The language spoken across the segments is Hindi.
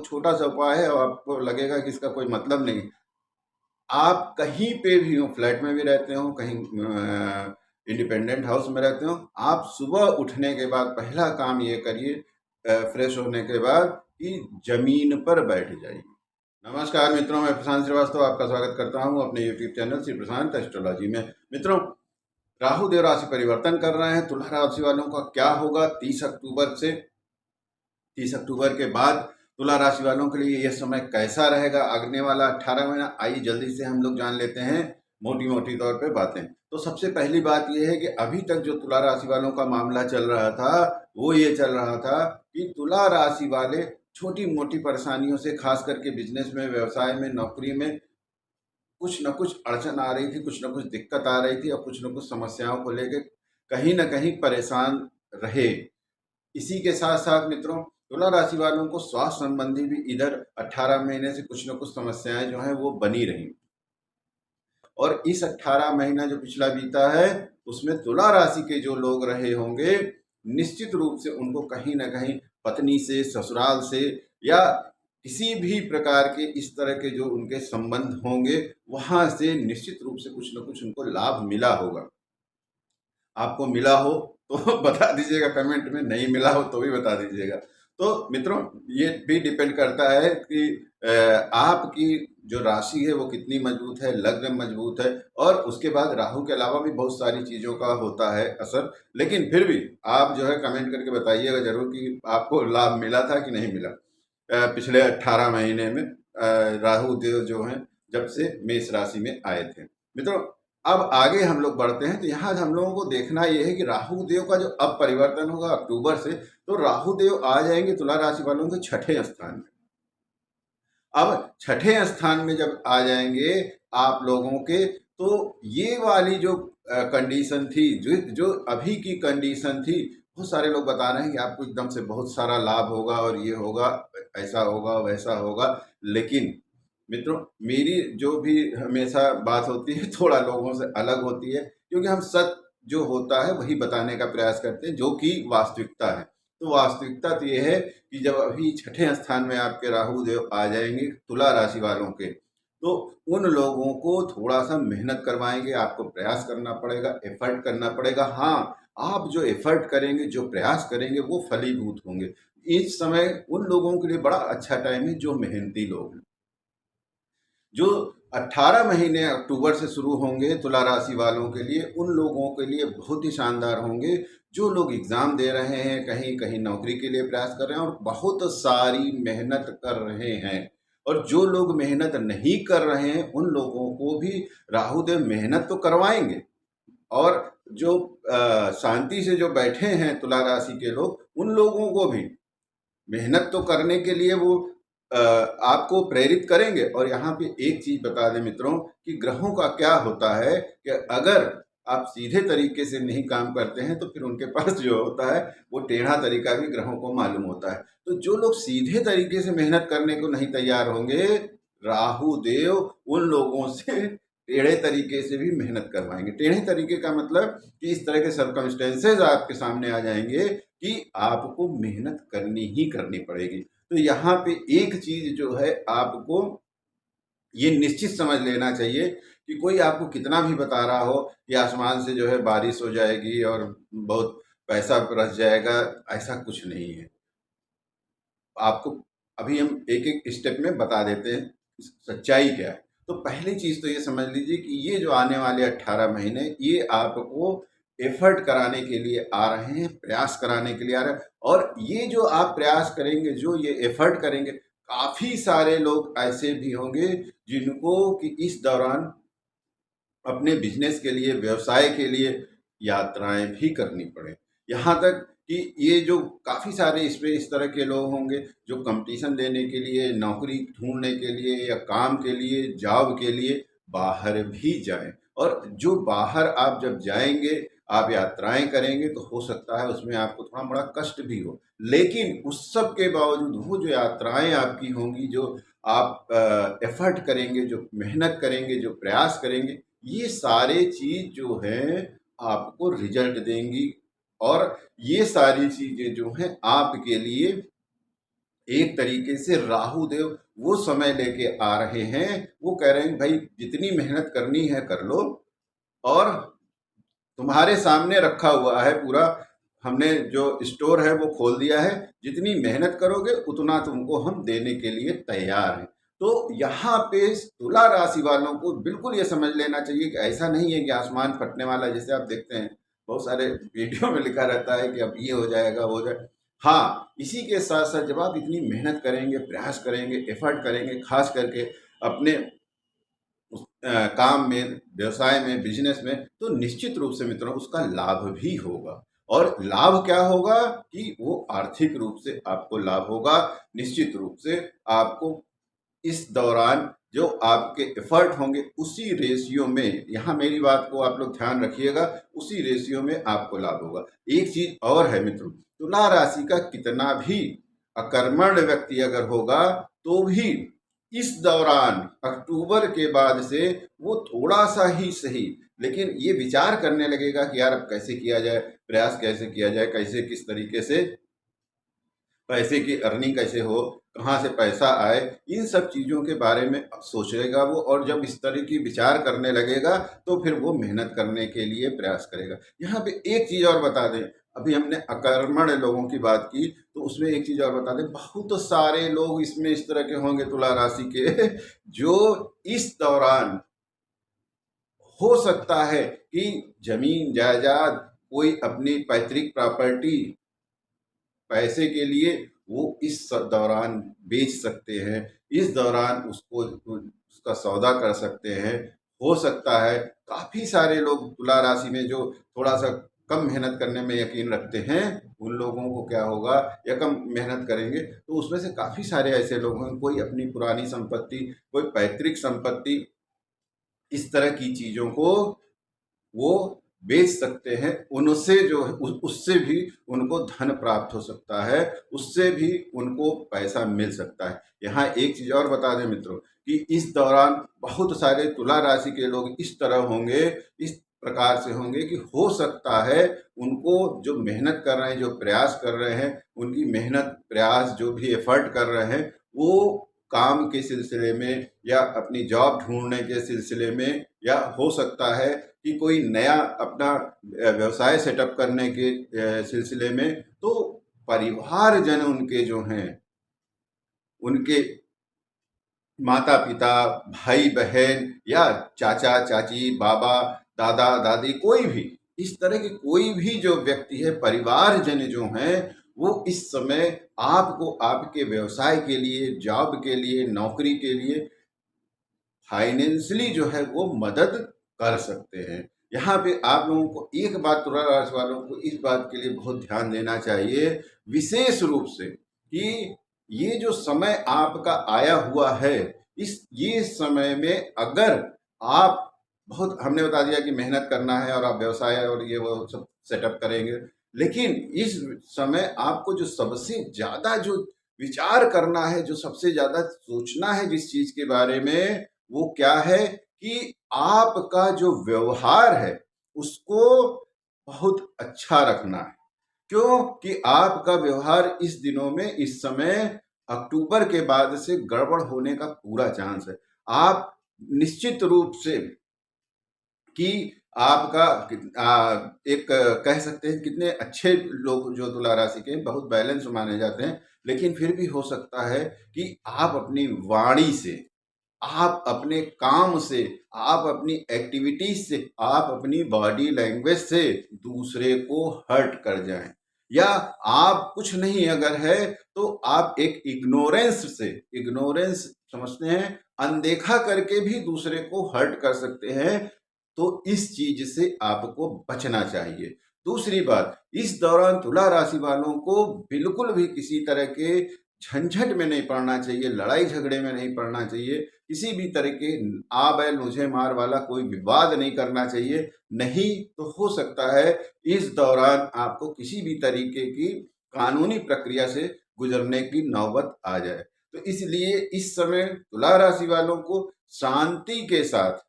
बहुत छोटा सा उपाय है और आपको लगेगा कि इसका कोई मतलब नहीं। आप कहीं पे भी हो, फ्लैट में भी रहते हो, कहीं इंडिपेंडेंट हाउस में रहते हो, आप सुबह उठने के बाद पहला काम ये करिए, फ्रेश होने के बाद, कि जमीन पर बैठ जाइए। नमस्कार मित्रों, मैं प्रशांत श्रीवास्तव आपका स्वागत करता हूं अपने यूट्यूब चैनल श्री प्रशांत एस्ट्रोलॉजी में। मित्रों, राहु देव राशि परिवर्तन कर रहे हैं। तुला राशि वालों का क्या होगा 30 अक्टूबर से? 30 अक्टूबर के बाद तुला राशि वालों के लिए यह समय कैसा रहेगा, आगने वाला 18 महीना? आइए जल्दी से हम लोग जान लेते हैं मोटी मोटी तौर पे बातें। तो सबसे पहली बात यह है कि अभी तक जो तुला राशि वालों का मामला चल रहा था, वो ये चल रहा था कि तुला राशि वाले छोटी मोटी परेशानियों से, खास करके बिजनेस में, व्यवसाय में, नौकरी में कुछ न कुछ अड़चन आ रही थी, कुछ न कुछ दिक्कत आ रही थी और कुछ न कुछ समस्याओं को लेकर कहीं न कहीं परेशान रहे। इसी के साथ साथ मित्रों, तुला राशि वालों को स्वास्थ्य संबंधी भी इधर 18 महीने से कुछ न कुछ समस्याएं जो हैं वो बनी रही। और इस 18 महीना जो पिछला बीता है, उसमें तुला राशि के जो लोग रहे होंगे, निश्चित रूप से उनको कहीं ना कहीं पत्नी से, ससुराल से, या किसी भी प्रकार के इस तरह के जो उनके संबंध होंगे, वहां से निश्चित रूप से कुछ न कुछ उनको लाभ मिला होगा। आपको मिला हो तो बता दीजिएगा कमेंट में, नहीं मिला हो तो भी बता दीजिएगा। तो मित्रों, ये भी डिपेंड करता है कि आपकी जो राशि है वो कितनी मजबूत है, लग्न मजबूत है, और उसके बाद राहु के अलावा भी बहुत सारी चीज़ों का होता है असर। लेकिन फिर भी आप जो है कमेंट करके बताइएगा जरूर कि आपको लाभ मिला था कि नहीं मिला पिछले 18 महीने में, राहु देव जो हैं जब से मेष राशि में आए थे। मित्रों, अब आगे हम लोग बढ़ते हैं, तो यहाँ हम लोगों को देखना यह है कि राहु देव का जो अब परिवर्तन होगा अक्टूबर से, तो राहु देव आ जाएंगे तुला राशि वालों के छठे स्थान में। अब छठे स्थान में जब आ जाएंगे आप लोगों के, तो ये वाली जो कंडीशन थी, जो अभी की कंडीशन थी, बहुत सारे लोग बता रहे हैं कि आपको एकदम से बहुत सारा लाभ होगा और ये होगा, ऐसा होगा, वैसा होगा। लेकिन मित्रों, मेरी जो भी हमेशा बात होती है थोड़ा लोगों से अलग होती है, क्योंकि हम सच जो होता है वही बताने का प्रयास करते हैं, जो कि वास्तविकता है। तो वास्तविकता तो ये है कि जब अभी छठे स्थान में आपके राहु देव आ जाएंगे तुला राशि वालों के, तो उन लोगों को थोड़ा सा मेहनत करवाएंगे, आपको प्रयास करना पड़ेगा, एफर्ट करना पड़ेगा। हाँ, आप जो एफर्ट करेंगे, जो प्रयास करेंगे, वो फलीभूत होंगे। इस समय उन लोगों के लिए बड़ा अच्छा टाइम है जो मेहनती लोग हैं। जो 18 महीने अक्टूबर से शुरू होंगे तुला राशि वालों के लिए, उन लोगों के लिए बहुत ही शानदार होंगे। जो लोग एग्जाम दे रहे हैं, कहीं कहीं नौकरी के लिए प्रयास कर रहे हैं और बहुत सारी मेहनत कर रहे हैं, और जो लोग मेहनत नहीं कर रहे हैं, उन लोगों को भी राहु देव मेहनत तो करवाएंगे। और जो शांति से जो बैठे हैं तुला राशि के लोग, उन लोगों को भी मेहनत तो करने के लिए वो आपको प्रेरित करेंगे। और यहाँ पे एक चीज बता दें मित्रों, कि ग्रहों का क्या होता है कि अगर आप सीधे तरीके से नहीं काम करते हैं, तो फिर उनके पास जो होता है वो टेढ़ा तरीका भी ग्रहों को मालूम होता है। तो जो लोग सीधे तरीके से मेहनत करने को नहीं तैयार होंगे, राहु देव उन लोगों से टेढ़े तरीके से भी मेहनत करवाएंगे। टेढ़े तरीके का मतलब कि इस तरह के सर्कमस्टेंसेज आपके सामने आ जाएंगे कि आपको मेहनत करनी ही करनी पड़ेगी। तो यहाँ पे एक चीज जो है आपको ये निश्चित समझ लेना चाहिए कि कोई आपको कितना भी बता रहा हो कि आसमान से जो है बारिश हो जाएगी और बहुत पैसा बरस जाएगा, ऐसा कुछ नहीं है। आपको अभी हम एक एक स्टेप में बता देते हैं सच्चाई क्या है। तो पहली चीज तो ये समझ लीजिए कि ये जो आने वाले 18 महीने, ये आपको एफर्ट कराने के लिए आ रहे हैं, प्रयास कराने के लिए आ रहे हैं। और ये जो आप प्रयास करेंगे, जो ये एफर्ट करेंगे, काफी सारे लोग ऐसे भी होंगे जिनको कि इस दौरान अपने बिजनेस के लिए, व्यवसाय के लिए यात्राएं भी करनी पड़े। यहाँ तक कि ये जो काफ़ी सारे इसमें इस तरह के लोग होंगे जो कंपटीशन देने के लिए, नौकरी ढूंढने के लिए, या काम के लिए, जॉब के लिए बाहर भी जाएं। और जो बाहर आप जब जाएंगे, आप यात्राएं करेंगे, तो हो सकता है उसमें आपको थोड़ा बड़ा कष्ट भी हो। लेकिन उस सब के बावजूद वो जो यात्राएं आपकी होंगी, जो आप एफर्ट करेंगे, जो मेहनत करेंगे, जो प्रयास करेंगे, ये सारे चीज जो हैं आपको रिजल्ट देंगी। और ये सारी चीजें जो हैं आपके लिए एक तरीके से राहु देव वो समय लेके आ रहे हैं, वो कह रहे हैं भाई जितनी मेहनत करनी है कर लो, और तुम्हारे सामने रखा हुआ है पूरा, हमने जो स्टोर है वो खोल दिया है, जितनी मेहनत करोगे उतना तुमको हम देने के लिए तैयार हैं। तो यहाँ पे तुला राशि वालों को बिल्कुल ये समझ लेना चाहिए कि ऐसा नहीं है कि आसमान फटने वाला, जैसे आप देखते हैं बहुत सारे वीडियो में लिखा रहता है कि अब ये हो जाएगा वो हो जाएगा। हाँ, इसी के साथ साथ जब आप इतनी मेहनत करेंगे, प्रयास करेंगे, एफर्ट करेंगे, खास करके अपने काम में, व्यवसाय में, बिजनेस में, तो निश्चित रूप से मित्रों उसका लाभ भी होगा। और लाभ क्या होगा कि वो आर्थिक रूप से आपको लाभ होगा। निश्चित रूप से आपको इस दौरान जो आपके एफर्ट होंगे उसी रेशियो में, यहाँ मेरी बात को आप लोग ध्यान रखिएगा, उसी रेशियो में आपको लाभ होगा। एक चीज और है मित्रों, तुला राशि का कितना भी अकर्मण्य व्यक्ति अगर होगा तो भी इस दौरान अक्टूबर के बाद से वो थोड़ा सा ही सही, लेकिन ये विचार करने लगेगा कि यार अब कैसे किया जाए, प्रयास कैसे किया जाए, कैसे किस तरीके से पैसे की अर्निंग कैसे हो, कहाँ से पैसा आए, इन सब चीज़ों के बारे में अब सोचेगा वो। और जब इस तरह की विचार करने लगेगा तो फिर वो मेहनत करने के लिए प्रयास करेगा। यहाँ पे एक चीज़ और बता दें, अभी हमने अकर्मण्य लोगों की बात की, तो उसमें एक चीज़ और बता दें, बहुत सारे लोग इसमें इस तरह के होंगे तुला राशि के जो इस दौरान हो सकता है कि जमीन जायदाद, कोई अपनी पैतृक प्रॉपर्टी पैसे के लिए वो इस दौरान बेच सकते हैं, इस दौरान उसको उसका सौदा कर सकते हैं। हो सकता है काफी सारे लोग तुला राशि में जो थोड़ा सा कम मेहनत करने में यकीन रखते हैं, उन लोगों को क्या होगा, या कम मेहनत करेंगे तो उसमें से काफी सारे ऐसे लोग हैं, कोई अपनी पुरानी संपत्ति, कोई पैतृक संपत्ति, इस तरह की चीजों को वो बेच सकते हैं। उनसे जो है उससे भी उनको धन प्राप्त हो सकता है, उससे भी उनको पैसा मिल सकता है। यहाँ एक चीज और बता दें मित्रों कि इस दौरान बहुत सारे तुला राशि के लोग इस तरह होंगे, इस प्रकार से होंगे कि हो सकता है उनको जो मेहनत कर रहे हैं, जो प्रयास कर रहे हैं, उनकी मेहनत प्रयास जो भी एफर्ट कर रहे हैं वो काम के सिलसिले में या अपनी जॉब ढूंढने के सिलसिले में, या हो सकता है कि कोई नया अपना व्यवसाय सेटअप करने के सिलसिले में, तो परिवारजन उनके जो हैं, उनके माता पिता, भाई बहन, या चाचा चाची, बाबा दादा दादी, कोई भी इस तरह के कोई भी जो व्यक्ति है, परिवारजन जो हैं, वो इस समय आपको आपके व्यवसाय के लिए, जॉब के लिए, नौकरी के लिए फाइनेंशियली जो है वो मदद कर सकते हैं। यहाँ पे आप लोगों को एक बात, तुला राशि वालों को इस बात के लिए बहुत ध्यान देना चाहिए विशेष रूप से, कि ये जो समय आपका आया हुआ है, इस ये समय में अगर आप बहुत, हमने बता दिया कि मेहनत करना है और आप व्यवसाय और ये वो सब सेटअप करेंगे, लेकिन इस समय आपको जो सबसे ज्यादा जो विचार करना है, जो सबसे ज्यादा सोचना है जिस चीज के बारे में, वो क्या है कि आपका जो व्यवहार है उसको बहुत अच्छा रखना है। क्यों कि आपका व्यवहार इस दिनों में, इस समय अक्टूबर के बाद से गड़बड़ होने का पूरा चांस है। आप निश्चित रूप से कि आपका एक कह सकते हैं कितने अच्छे लोग जो तुला राशि के बहुत बैलेंस माने जाते हैं, लेकिन फिर भी हो सकता है कि आप अपनी वाणी से, आप अपने काम से, आप अपनी एक्टिविटीज से, आप अपनी बॉडी लैंग्वेज से दूसरे को हर्ट कर जाएं, या आप कुछ नहीं अगर है तो आप एक इग्नोरेंस से, इग्नोरेंस समझते हैं, अनदेखा करके भी दूसरे को हर्ट कर सकते हैं। तो इस चीज से आपको बचना चाहिए। दूसरी बात, इस दौरान तुला राशि वालों को बिल्कुल भी किसी तरह के झंझट में नहीं पड़ना चाहिए, लड़ाई झगड़े में नहीं पड़ना चाहिए, किसी भी तरह के आ बैल मुझे मार वाला कोई विवाद नहीं करना चाहिए। नहीं तो हो सकता है इस दौरान आपको किसी भी तरीके की कानूनी प्रक्रिया से गुजरने की नौबत आ जाए। तो इसलिए इस समय तुला राशि वालों को शांति के साथ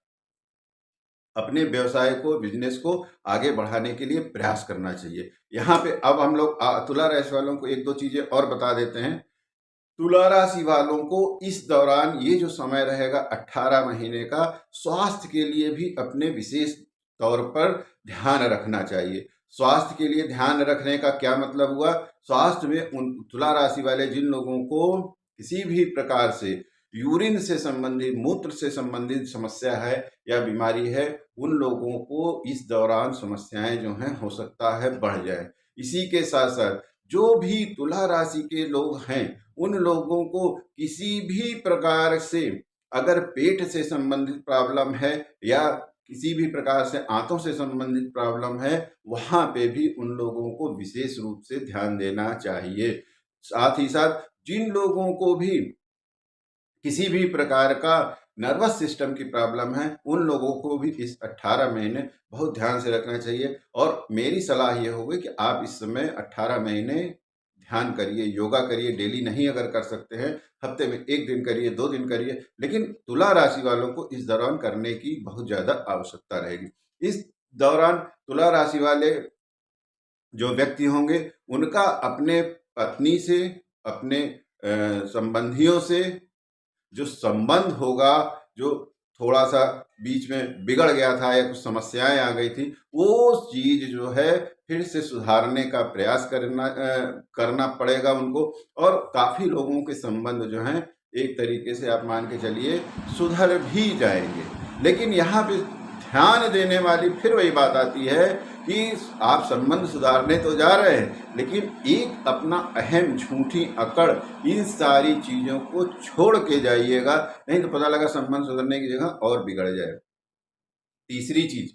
अपने व्यवसाय को, बिजनेस को आगे बढ़ाने के लिए प्रयास करना चाहिए। यहाँ पे अब हम लोग तुला राशि वालों को एक दो चीजें और बता देते हैं तुला राशि वालों को इस दौरान ये जो समय रहेगा 18 महीने का, स्वास्थ्य के लिए भी अपने विशेष तौर पर ध्यान रखना चाहिए। स्वास्थ्य के लिए ध्यान रखने का क्या मतलब हुआ? स्वास्थ्य में उन तुला राशि वाले जिन लोगों को किसी भी प्रकार से यूरिन से संबंधित, मूत्र से संबंधित समस्या है या बीमारी है, उन लोगों को इस दौरान समस्याएं जो हैं हो सकता है बढ़ जाए। इसी के साथ साथ जो भी तुला राशि के लोग हैं, उन लोगों को किसी भी प्रकार से अगर पेट से संबंधित प्रॉब्लम है या किसी भी प्रकार से आंतों से संबंधित प्रॉब्लम है, वहां पे भी उन लोगों को विशेष रूप से ध्यान देना चाहिए। साथ ही साथ जिन लोगों को भी किसी भी प्रकार का नर्वस सिस्टम की प्रॉब्लम है, उन लोगों को भी इस 18 महीने बहुत ध्यान से रखना चाहिए। और मेरी सलाह ये होगी कि आप इस समय 18 महीने ध्यान करिए, योगा करिए। डेली नहीं अगर कर सकते हैं, हफ्ते में 1 दिन करिए, 2 दिन करिए, लेकिन तुला राशि वालों को इस दौरान करने की बहुत ज़्यादा आवश्यकता रहेगी। इस दौरान तुला राशि वाले जो व्यक्ति होंगे, उनका अपने पत्नी से, अपने संबंधियों से जो संबंध होगा, जो थोड़ा-सा बीच में बिगड़ गया था या कुछ समस्याएँ आ गई थी, वो चीज़ जो है फिर से सुधारने का प्रयास करना पड़ेगा उनको। और काफ़ी लोगों के संबंध जो हैं, एक तरीके से आप मान के चलिए सुधर भी जाएँगे। लेकिन यहाँ पे ध्यान देने वाली फिर वही बात आती है कि आप संबंध सुधारने तो जा रहे हैं, लेकिन एक अपना अहम झूठी अकड़ इन सारी चीज़ों को छोड़ के जाइएगा, नहीं तो पता लगा संबंध सुधरने की जगह और बिगड़ जाए। तीसरी चीज,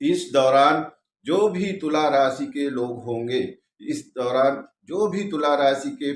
इस दौरान जो भी तुला राशि के लोग होंगे, इस दौरान जो भी तुला राशि के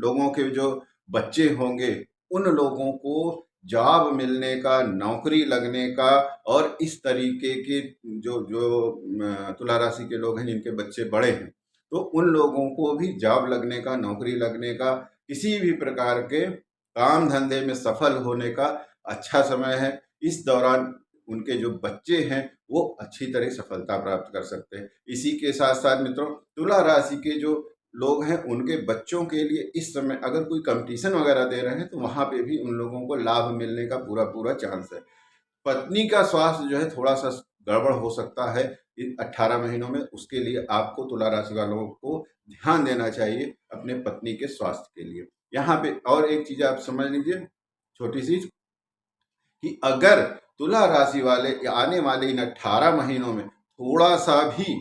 लोगों के जो बच्चे होंगे, उन लोगों को जॉब मिलने का, नौकरी लगने का, और इस तरीके के जो जो तुला राशि के लोग हैं जिनके बच्चे बड़े हैं, तो उन लोगों को भी जॉब लगने का, नौकरी लगने का, किसी भी प्रकार के काम धंधे में सफल होने का अच्छा समय है। इस दौरान उनके जो बच्चे हैं वो अच्छी तरह सफलता प्राप्त कर सकते हैं। इसी के साथ साथ मित्रों, तुला राशि के जो लोग हैं, उनके बच्चों के लिए इस समय अगर कोई कंपटीशन वगैरह दे रहे हैं, तो वहां पे भी उन लोगों को लाभ मिलने का पूरा पूरा चांस है। पत्नी का स्वास्थ्य जो है थोड़ा सा गड़बड़ हो सकता है इन 18 महीनों में, उसके लिए आपको तुला राशि वालों को ध्यान देना चाहिए अपने पत्नी के स्वास्थ्य के लिए। यहाँ पे और एक चीज आप समझ लीजिए, छोटी सी, कि अगर तुला राशि वाले आने वाले इन 18 महीनों में थोड़ा सा भी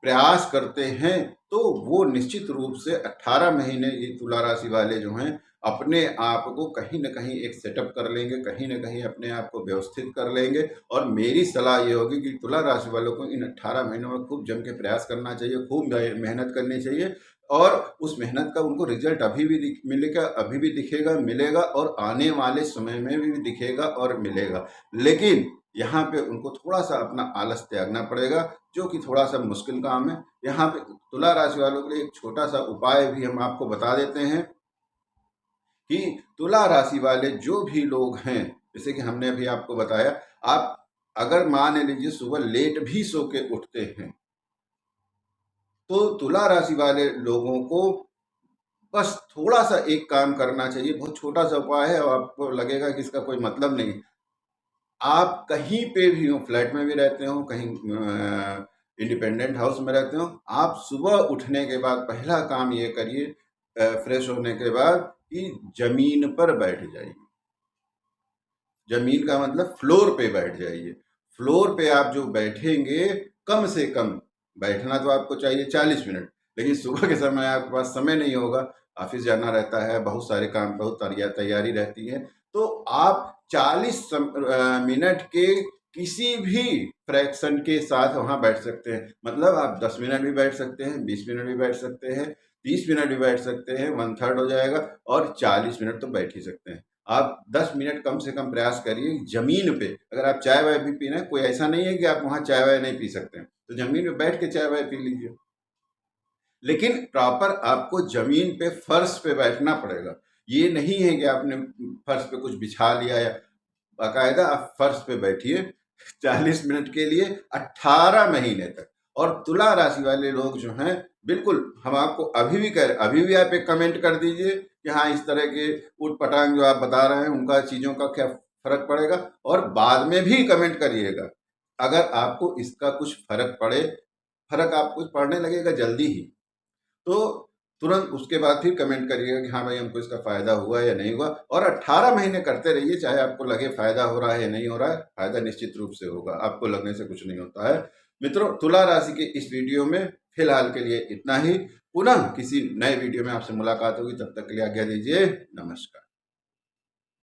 प्रयास करते हैं, तो वो निश्चित रूप से 18 महीने ये तुला राशि वाले जो हैं अपने आप को कहीं न कहीं एक सेटअप कर लेंगे, कहीं न कहीं अपने आप को व्यवस्थित कर लेंगे। और मेरी सलाह ये होगी कि तुला राशि वालों को इन 18 महीनों में खूब जम के प्रयास करना चाहिए, खूब मेहनत करनी चाहिए, और उस मेहनत का उनको रिजल्ट अभी भी मिलेगा, अभी भी दिखेगा, मिलेगा, और आने वाले समय में भी दिखेगा और मिलेगा। लेकिन यहाँ पे उनको थोड़ा सा अपना आलस त्यागना पड़ेगा, जो कि थोड़ा सा मुश्किल काम है। यहाँ पे तुला राशि वालों के लिए एक छोटा सा उपाय भी हम आपको बता देते हैं कि तुला राशि वाले जो भी लोग हैं, जैसे कि हमने अभी आपको बताया, आप अगर मान लीजिए सुबह लेट भी सो के उठते हैं, तो तुला राशि वाले लोगों को बस थोड़ा सा एक काम करना चाहिए। बहुत छोटा सा उपाय है और आपको लगेगा कि इसका कोई मतलब नहीं। आप कहीं पे भी हो, फ्लैट में भी रहते हो, कहीं इंडिपेंडेंट हाउस में रहते हो, आप सुबह उठने के बाद पहला काम ये करिए, फ्रेश होने के बाद, कि जमीन पर बैठ जाइए। जमीन का मतलब फ्लोर पे बैठ जाइए। फ्लोर पे आप जो बैठेंगे, कम से कम बैठना तो आपको चाहिए 40 मिनट, लेकिन सुबह के समय आपके पास समय नहीं होगा, ऑफिस जाना रहता है, बहुत सारे काम, बहुत तैयारी रहती है, तो आप 40 मिनट के किसी भी फ्रैक्शन के साथ वहां बैठ सकते हैं। मतलब आप 10 मिनट भी बैठ सकते हैं, 20 मिनट भी बैठ सकते हैं, 30 मिनट भी बैठ सकते हैं, 1/3 हो जाएगा, और 40 मिनट तो बैठ ही सकते हैं। आप 10 मिनट कम से कम प्रयास करिए जमीन पे। अगर आप चाय वाय भी पीना है, कोई ऐसा नहीं है कि आप वहां चाय वाय नहीं पी सकते हैं, तो जमीन पे बैठ के चाय वाय पी लीजिए। लेकिन प्रॉपर आपको जमीन पे, फर्श पे बैठना पड़ेगा। ये नहीं है कि आपने फर्श पे कुछ बिछा लिया, या बाकायदा आप फर्श पे बैठिए 40 मिनट के लिए 18 महीने तक। और तुला राशि वाले लोग जो हैं, बिल्कुल, हम आपको अभी भी कह रहे, अभी भी आप एक कमेंट कर दीजिए कि हाँ, इस तरह के ऊट-पटांग जो आप बता रहे हैं, उनका चीज़ों का क्या फ़र्क पड़ेगा, और बाद में भी कमेंट करिएगा। अगर आपको इसका कुछ फ़र्क पड़े, फ़र्क आपको पड़ने लगेगा जल्दी ही, तो तुरंत उसके बाद फिर कमेंट करिएगा कि हाँ भाई, हमको इसका फ़ायदा हुआ या नहीं हुआ, और 18 महीने करते रहिए, चाहे आपको लगे फ़ायदा हो रहा है या नहीं हो रहा है, फ़ायदा निश्चित रूप से होगा, आपको लगने से कुछ नहीं होता है। मित्रों, तुला राशि के इस वीडियो में फिलहाल के लिए इतना ही। पुनः किसी नए वीडियो में आपसे मुलाकात होगी, तब तक के लिए आज्ञा दीजिए। नमस्कार।